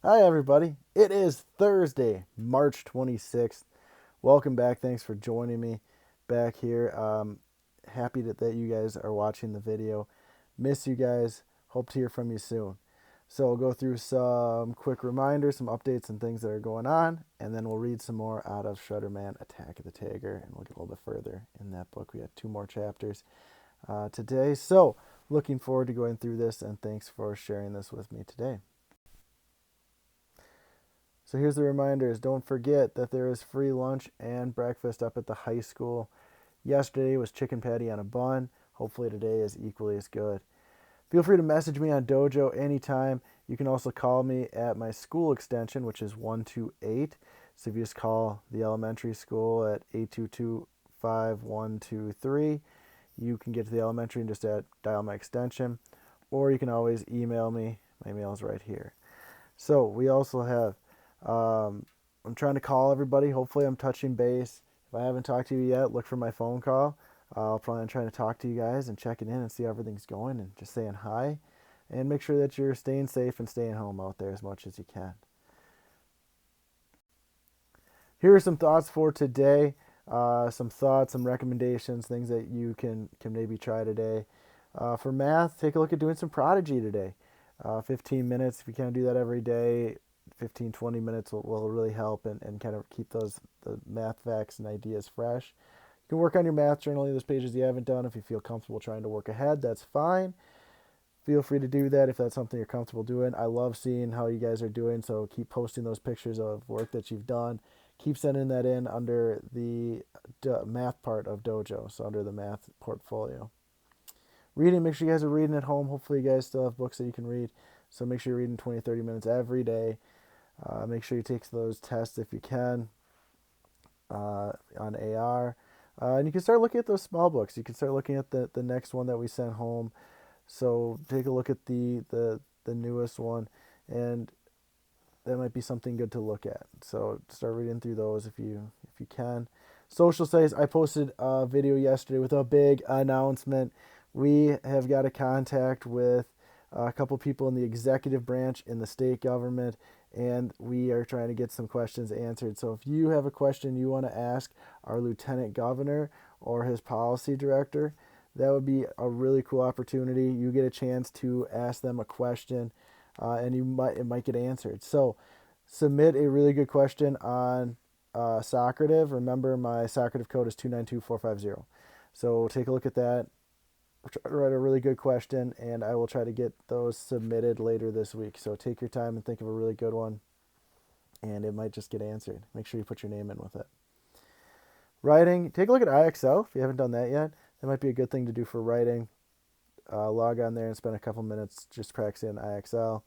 Hi, everybody. It is Thursday, March 26th. Welcome back. Thanks for joining me back here. Happy that you guys are watching the video. Miss you guys. Hope to hear from you soon. So, we'll go through some quick reminders, some updates, and things that are going on, and then we'll read some more out of Shredderman Attack of the Tiger, and we'll get a little bit further in that book. We have two more chapters today. So, looking forward to going through this, and thanks for sharing this with me today. So here's the reminders. Don't forget that there is free lunch and breakfast up at the high school. Yesterday was chicken patty on a bun. Hopefully today is equally as good. Feel free to message me on Dojo anytime. You can also call me at my school extension, which is 128. So if you just call the elementary school at 822-5123, you can get to the elementary and just dial my extension. Or you can always email me. My email is right here. So we also have I'm trying to call everybody. Hopefully, I'm touching base. If I haven't talked to you yet, look for my phone call. I'll probably try to talk to you guys and checking in and see how everything's going and just saying hi. And make sure that you're staying safe and staying home out there as much as you can. Here are some thoughts for today. Some thoughts, some recommendations, things that you can maybe try today. For math, take a look at doing some Prodigy today. 15 minutes, if you can't do that every day, 15, 20 minutes will really help and kind of keep the math facts and ideas fresh. You can work on your math journaling, those pages you haven't done. If you feel comfortable trying to work ahead, that's fine. Feel free to do that if that's something you're comfortable doing. I love seeing how you guys are doing, so keep posting those pictures of work that you've done. Keep sending that in under the math part of Dojo, so under the math portfolio. Reading, make sure you guys are reading at home. Hopefully, you guys still have books that you can read. So make sure you're reading 20, 30 minutes every day. Make sure you take those tests if you can on AR. And you can start looking at those small books. You can start looking at the next one that we sent home. So take a look at the newest one, and that might be something good to look at. So start reading through those if you can. Social studies. I posted a video yesterday with a big announcement. We have got a contact with a couple people in the executive branch in the state government, and we are trying to get some questions answered. So if you have a question you want to ask our lieutenant governor or his policy director, that would be a really cool opportunity. You get a chance to ask them a question, and it might get answered. So submit a really good question on Socrative. Remember, my Socrative code is 292450. So take a look at that. Write a really good question, and I will try to get those submitted later this week. So take your time and think of a really good one, and it might just get answered. Make sure you put your name in with it. Writing, take a look at IXL if you haven't done that yet. That might be a good thing to do for writing. Log on there and spend a couple minutes just practicing IXL.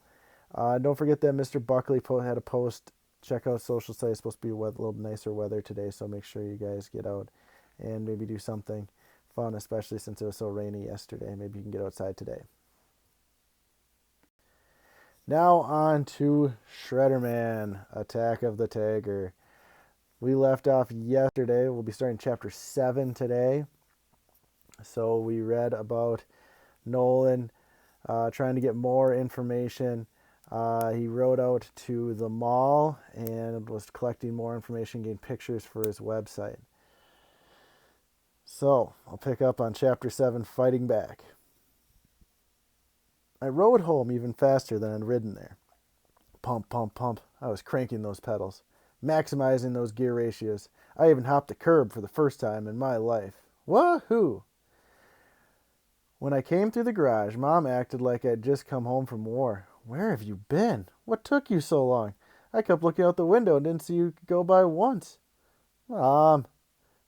Don't forget that Mr. Buckley had a post. Check out social studies. It's supposed to be a little nicer weather today, so make sure you guys get out and maybe do something fun, especially since it was so rainy yesterday. Maybe you can get outside today. Now on to Shredderman, Attack of the Tiger. We left off yesterday. We'll be starting chapter 7 today. So we read about Nolan trying to get more information. He rode out to the mall and was collecting more information, getting pictures for his website. So I'll pick up on chapter 7, Fighting Back. I rode home even faster than I'd ridden there. Pump, pump, pump. I was cranking those pedals, maximizing those gear ratios. I even hopped the curb for the first time in my life. Woohoo! When I came through the garage, Mom acted like I'd just come home from war. Where have you been? What took you so long? I kept looking out the window and didn't see you go by once. Mom,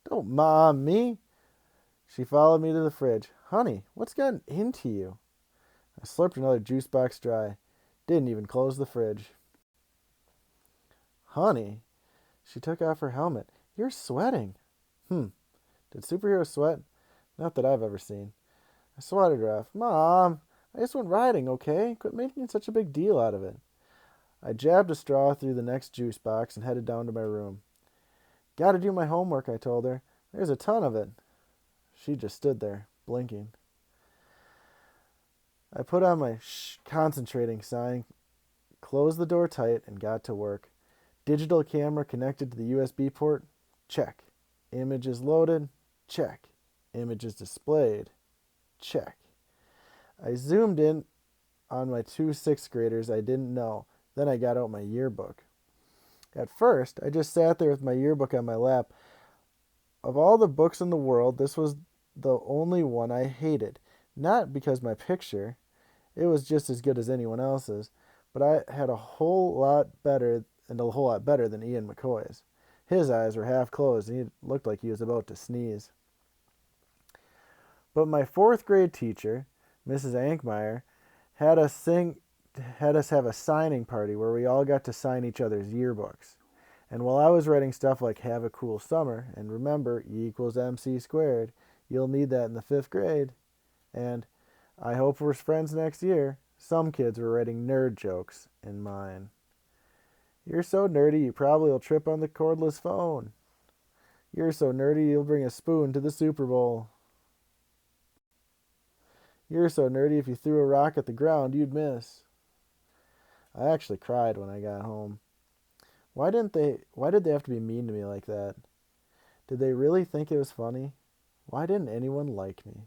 don't mom me. She followed me to the fridge. Honey, what's gotten into you? I slurped another juice box dry. Didn't even close the fridge. Honey, she took off her helmet. You're sweating. Did superheroes sweat? Not that I've ever seen. I swatted her off. Mom, I just went riding, okay? Quit making such a big deal out of it. I jabbed a straw through the next juice box and headed down to my room. Gotta do my homework, I told her. There's a ton of it. She just stood there, blinking. I put on my concentrating sign, closed the door tight, and got to work. Digital camera connected to the USB port? Check. Images loaded? Check. Images displayed? Check. I zoomed in on my two sixth graders I didn't know. Then I got out my yearbook. At first, I just sat there with my yearbook on my lap. Of all the books in the world, this was the only one I hated. Not because my picture, it was just as good as anyone else's, but I had a whole lot better than Ian McCoy's. His eyes were half closed and he looked like he was about to sneeze. But my fourth grade teacher, Mrs. Ankmeyer, had us have a signing party where we all got to sign each other's yearbooks. And while I was writing stuff like "Have a cool summer" and "Remember, E equals MC squared, you'll need that in the 5th grade," and "I hope we're friends next year," some kids were writing nerd jokes in mine. "You're so nerdy you probably will trip on the cordless phone." "You're so nerdy you'll bring a spoon to the Super Bowl." "You're so nerdy if you threw a rock at the ground you'd miss." I actually cried when I got home. Why did they have to be mean to me like that? Did they really think it was funny? Why didn't anyone like me?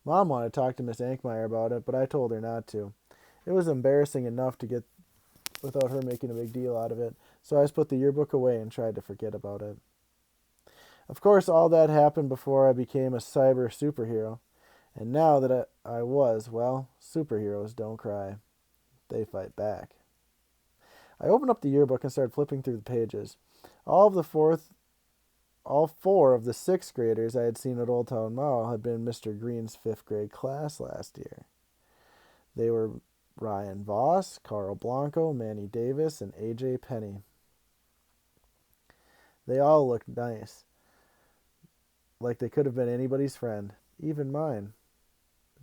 Mom wanted to talk to Miss Ankmeyer about it, but I told her not to. It was embarrassing enough to get without her making a big deal out of it, so I just put the yearbook away and tried to forget about it. Of course, all that happened before I became a cyber superhero, and now that I was, well, superheroes don't cry. They fight back. I opened up the yearbook and started flipping through the pages. All 4 of the 6th graders I had seen at Old Town Mall had been in Mr. Green's 5th grade class last year. They were Ryan Voss, Carl Blanco, Manny Davis, and A.J. Penny. They all looked nice, like they could have been anybody's friend, even mine.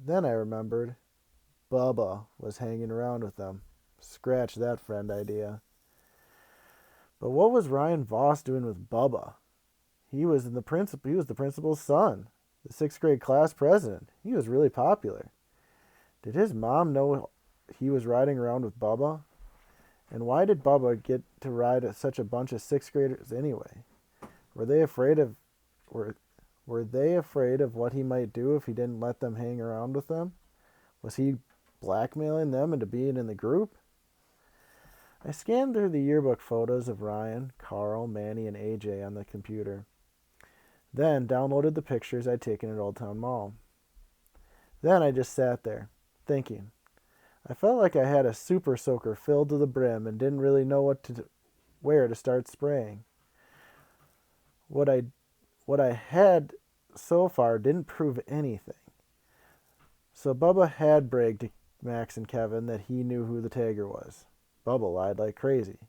Then I remembered Bubba was hanging around with them. Scratch that friend idea. But what was Ryan Voss doing with Bubba? He was the principal's son, the 6th grade class president. He was really popular. Did his mom know he was riding around with Bubba? And why did Bubba get to ride such a bunch of 6th graders anyway? Were they afraid of what he might do if he didn't let them hang around with them? Was he blackmailing them into being in the group? I scanned through the yearbook photos of Ryan, Carl, Manny, and AJ on the computer. Then downloaded the pictures I'd taken at Old Town Mall. Then I just sat there, thinking. I felt like I had a super soaker filled to the brim and didn't really know where to start spraying. What I had so far didn't prove anything. So Bubba had bragged to Max and Kevin that he knew who the tagger was. Bubba lied like crazy.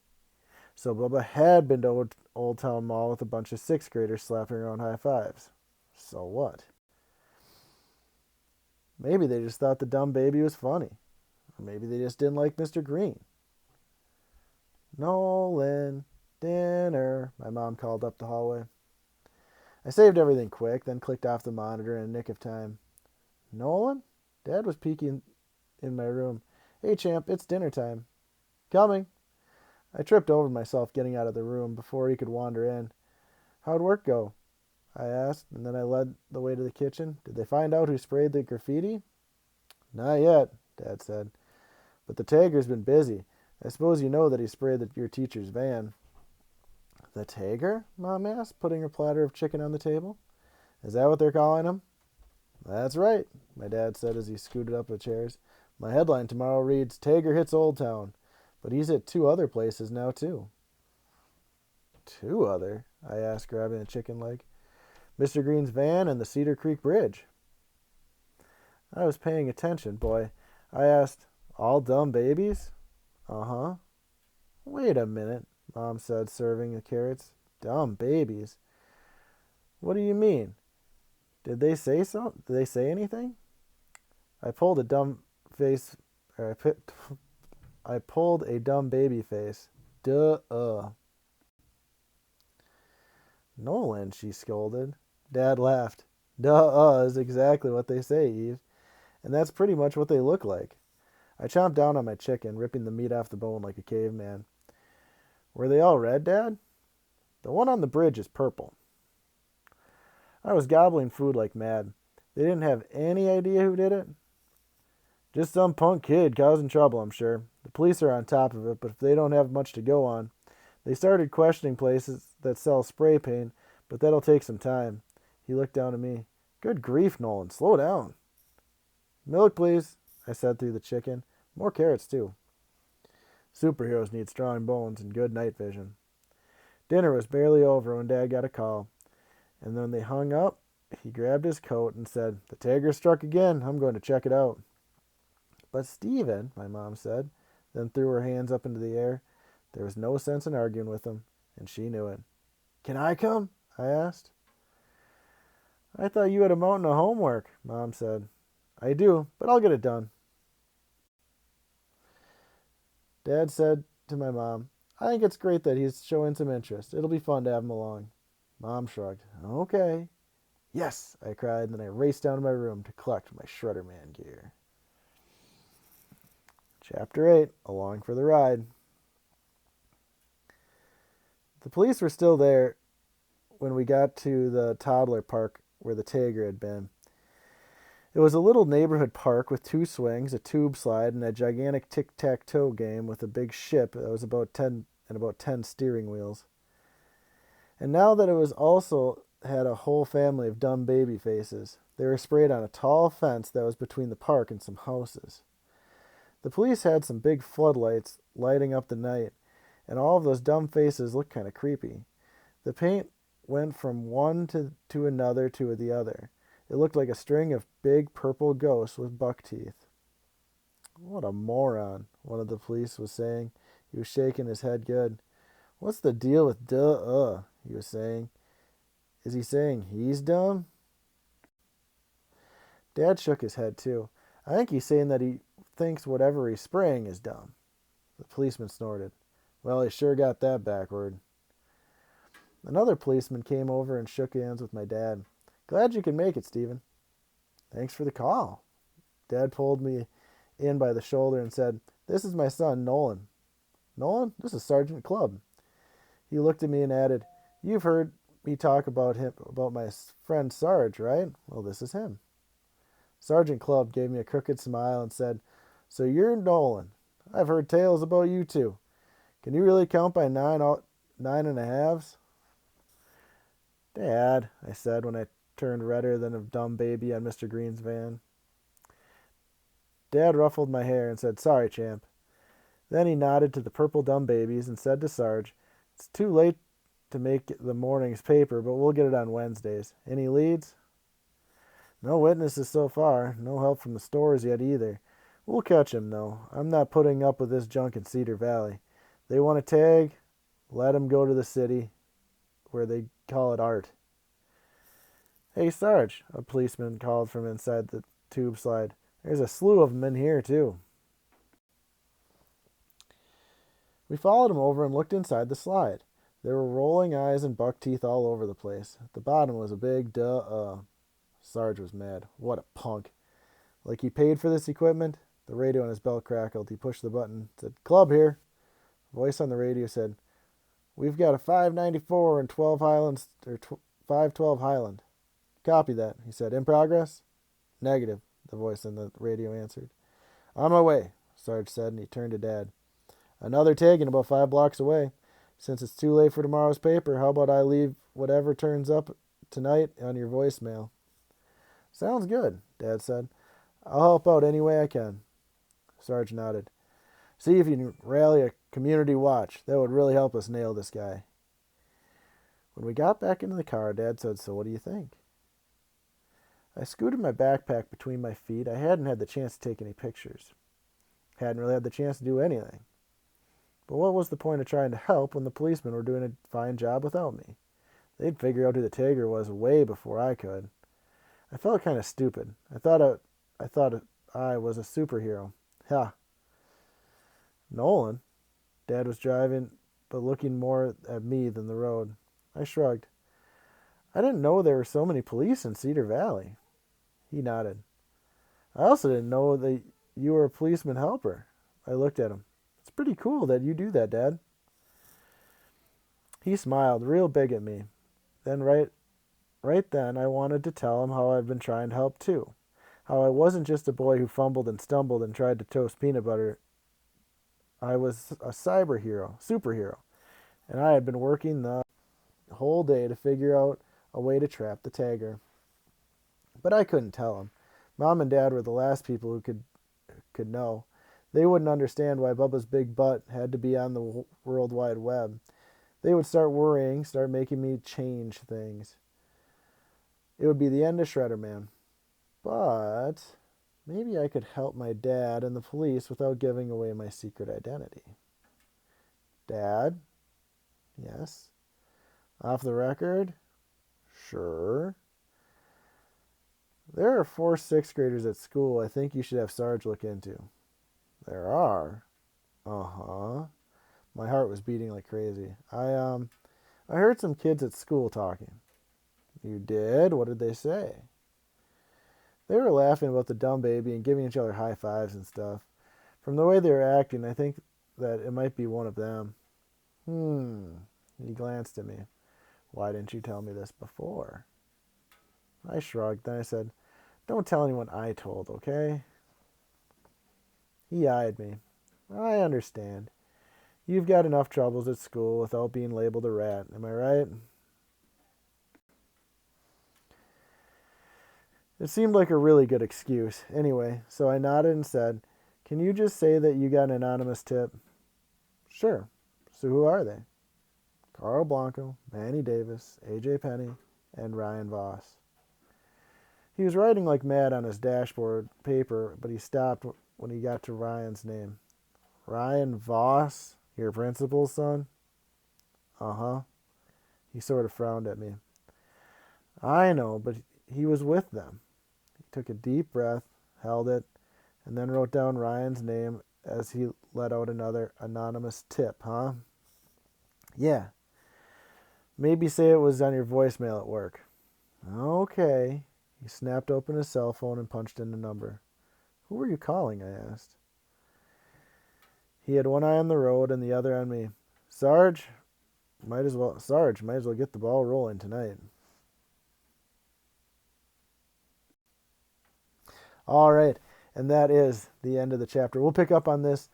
So Bubba had been to Old Town Mall with a bunch of 6th graders slapping around high fives. So what? Maybe they just thought the dumb baby was funny. Or maybe they just didn't like Mr. Green. "Nolan, dinner," my mom called up the hallway. I saved everything quick, then clicked off the monitor in a nick of time. "Nolan?" Dad was peeking in my room. "Hey, champ, it's dinner time." "Coming." I tripped over myself getting out of the room before he could wander in. "How'd work go?" I asked, and then I led the way to the kitchen. "Did they find out who sprayed the graffiti?" "Not yet," Dad said. "But the tagger's been busy. I suppose you know that he sprayed your teacher's van." "The tagger?" Mom asked, putting her platter of chicken on the table. "Is that what they're calling him?" "That's right," my dad said as he scooted up the chairs. "My headline tomorrow reads, 'Tagger hits Old Town.' But he's hit 2 other places now, too." "2 other?" I asked, grabbing a chicken leg. "Mr. Green's van and the Cedar Creek Bridge." I was paying attention, boy. I asked, "All dumb babies?" "Uh-huh." "Wait a minute," Mom said, serving the carrots. "Dumb babies? What do you mean? Did they say so? Did they say anything?" I pulled a dumb face, or I pulled a dumb baby face. Duh. "Nolan," she scolded. Dad laughed. Duh is exactly what they say, Eve. And that's pretty much what they look like. I chomped down on my chicken, ripping the meat off the bone like a caveman. Were they all red, Dad? The one on the bridge is purple. I was gobbling food like mad. They didn't have any idea who did it? Just some punk kid causing trouble, I'm sure. The police are on top of it, but if they don't have much to go on. They started questioning places that sell spray paint, but that'll take some time. He looked down at me. Good grief, Nolan, slow down. Milk, please, I said through the chicken. More carrots, too. Superheroes need strong bones and good night vision. Dinner was barely over when Dad got a call, and when they hung up, he grabbed his coat and said, The tiger struck again. I'm going to check it out. But Stephen, my mom said, then threw her hands up into the air. There was no sense in arguing with him, and she knew it. Can I come? I asked. I thought you had a mountain of homework, Mom said. I do, but I'll get it done. Dad said to my mom, I think it's great that he's showing some interest. It'll be fun to have him along. Mom shrugged. Okay. Yes, I cried, and then I raced down to my room to collect my Shredder Man gear. Chapter 8, Along for the Ride. The police were still there when we got to the toddler park where the tiger had been. It was a little neighborhood park with 2 swings, a tube slide, and a gigantic tic-tac-toe game with a big ship that was about 10 steering wheels. And now that it was also had a whole family of dumb baby faces, they were sprayed on a tall fence that was between the park and some houses. The police had some big floodlights lighting up the night, and all of those dumb faces looked kind of creepy. The paint went from one to another to the other. It looked like a string of big purple ghosts with buck teeth. What a moron, one of the police was saying. He was shaking his head good. What's the deal with he was saying. Is he saying he's dumb? Dad shook his head too. I think he's saying that he thinks whatever he's spraying is dumb. The policeman snorted. Well, he sure got that backward. Another policeman came over and shook hands with my dad. Glad you could make it, Stephen. Thanks for the call. Dad pulled me in by the shoulder and said, This is my son, Nolan. Nolan, this is Sergeant Clubb. He looked at me and added, You've heard me talk about my friend Sarge, right? Well, this is him. Sergeant Clubb gave me a crooked smile and said, So you're Nolan. I've heard tales about you too. Can you really count by 9 and a halves? Dad, I said when I turned redder than a dumb baby on Mr. Green's van. Dad ruffled my hair and said, Sorry, champ. Then he nodded to the purple dumb babies and said to Sarge, It's too late to make the morning's paper, but we'll get it on Wednesdays. Any leads? No witnesses so far. No help from the stores yet either. We'll catch him, though. I'm not putting up with this junk in Cedar Valley. They want a tag? Let him go to the city, where they call it art. Hey, Sarge, a policeman called from inside the tube slide. There's a slew of them in here, too. We followed him over and looked inside the slide. There were rolling eyes and buck teeth all over the place. At the bottom was a big Sarge was mad. What a punk. Like he paid for this equipment? The radio on his belt crackled. He pushed the button. Said, Club here. A voice on the radio said, We've got a 594 and 12 Highlands, or 512 Highland. Copy that, he said. In progress? Negative, the voice on the radio answered. On my way, Sarge said, and he turned to Dad. Another tagging about 5 blocks away. Since it's too late for tomorrow's paper, how about I leave whatever turns up tonight on your voicemail? Sounds good, Dad said. I'll help out any way I can. Sarge nodded. See if you can rally a community watch. That would really help us nail this guy. When we got back into the car, Dad said, So what do you think? I scooted my backpack between my feet. I hadn't had the chance to take any pictures. Hadn't really had the chance to do anything. But what was the point of trying to help when the policemen were doing a fine job without me? They'd figure out who the tiger was way before I could. I felt kind of stupid. I thought I was a superhero. Ha. Nolan. Dad was driving, but looking more at me than the road. I shrugged. I didn't know there were so many police in Cedar Valley. He nodded. I also didn't know that you were a policeman helper. I looked at him. It's pretty cool that you do that, Dad. He smiled real big at me. Then right then I wanted to tell him how I've been trying to help too. How I wasn't just a boy who fumbled and stumbled and tried to toast peanut butter. I was a superhero, and I had been working the whole day to figure out a way to trap the tagger. But I couldn't tell him. Mom and Dad were the last people who could know. They wouldn't understand why Bubba's big butt had to be on the World Wide Web. They would start worrying, start making me change things. It would be the end of Shredder Man. But maybe I could help my dad and the police without giving away my secret identity. Dad? Yes. Off the record? Sure. There are 4 sixth graders at school I think you should have Sarge look into. There are? Uh-huh. My heart was beating like crazy. I heard some kids at school talking. You did? What did they say? They were laughing about the dumb baby and giving each other high fives and stuff. From the way they were acting, I think that it might be one of them. He glanced at me. Why didn't you tell me this before? I shrugged. Then I said, don't tell anyone I told, okay? He eyed me. I understand. You've got enough troubles at school without being labeled a rat. Am I right? It seemed like a really good excuse. Anyway, so I nodded and said, can you just say that you got an anonymous tip? Sure. So who are they? Carl Blanco, Manny Davis, A.J. Penny, and Ryan Voss. He was writing like mad on his dashboard paper, but he stopped when he got to Ryan's name. Ryan Voss, your principal's son? Uh-huh. He sort of frowned at me. I know, but he was with them. He took a deep breath, held it, and then wrote down Ryan's name as he let out another anonymous tip, huh? Yeah. Maybe say it was on your voicemail at work. Okay. He snapped open his cell phone and punched in the number. Who were you calling? I asked. He had one eye on the road and the other on me. Sarge, might as well get the ball rolling tonight. All right, and that is the end of the chapter. We'll pick up on this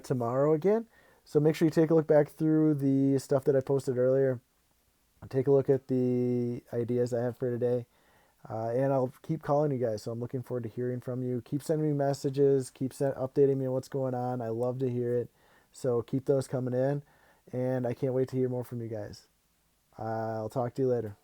tomorrow again. So make sure you take a look back through the stuff that I posted earlier. Take a look at the ideas I have for today. And I'll keep calling you guys. So I'm looking forward to hearing from you. Keep sending me messages. Keep updating me on what's going on. I love to hear it. So keep those coming in. And I can't wait to hear more from you guys. I'll talk to you later.